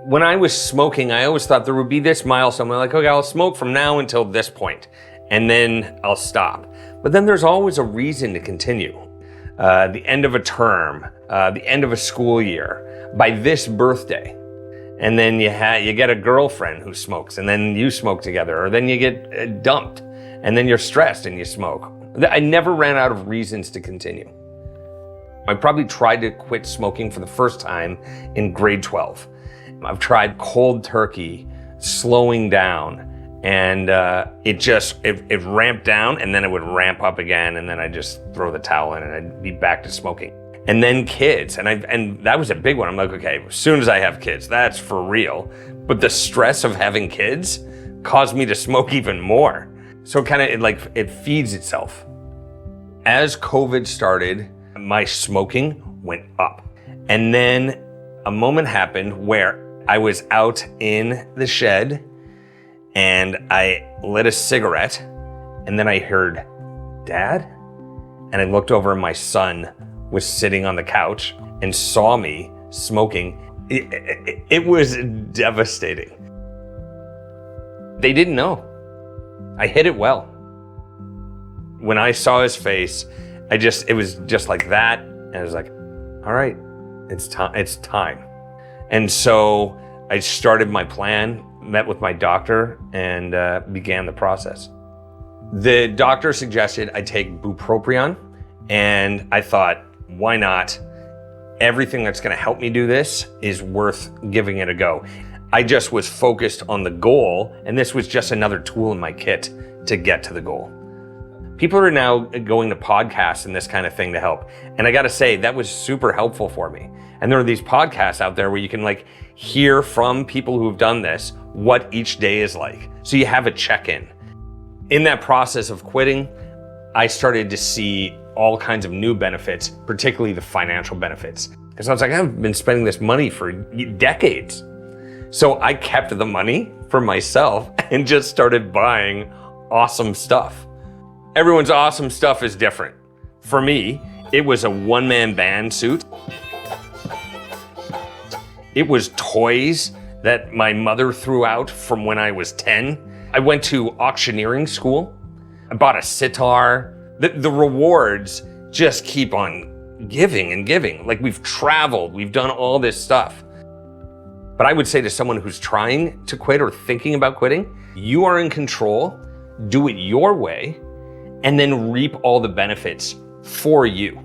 When I was smoking, I always thought there would be this milestone. I'm like, okay, I'll smoke from now until this point, and then I'll stop. But then there's always a reason to continue. The end of a term, the end of a school year, by this birthday. And then you get a girlfriend who smokes, and then you smoke together, or then you get dumped, and then you're stressed and you smoke. I never ran out of reasons to continue. I probably tried to quit smoking for the first time in grade 12. I've tried cold turkey, slowing down, and it ramped down, and then it would ramp up again, and then I'd just throw the towel in and I'd be back to smoking. And then kids, and that was a big one. I'm like, okay, as soon as I have kids, that's for real. But the stress of having kids caused me to smoke even more. So it feeds itself. As COVID started, my smoking went up. And then a moment happened where I was out in the shed and I lit a cigarette, and then I heard, "Dad?" And I looked over and my son was sitting on the couch and saw me smoking. It was devastating. They didn't know. I hid it well. When I saw his face, it was just like that. And I was like, all right, it's time. And so I started my plan, met with my doctor, and began the process. The doctor suggested I take bupropion, and I thought, why not? Everything that's gonna help me do this is worth giving it a go. I just was focused on the goal, and this was just another tool in my kit to get to the goal. People are now going to podcasts and this kind of thing to help. And I gotta say, that was super helpful for me. And there are these podcasts out there where you can hear from people who've done this, what each day is like. So you have a check-in. In that process of quitting, I started to see all kinds of new benefits, particularly the financial benefits. Because I was like, I've been spending this money for decades. So I kept the money for myself and just started buying awesome stuff. Everyone's awesome stuff is different. For me, it was a one-man band suit. It was toys that my mother threw out from when I was 10. I went to auctioneering school. I bought a sitar. The rewards just keep on giving and giving. We've traveled, we've done all this stuff. But I would say to someone who's trying to quit or thinking about quitting, you are in control, do it your way, and then reap all the benefits for you.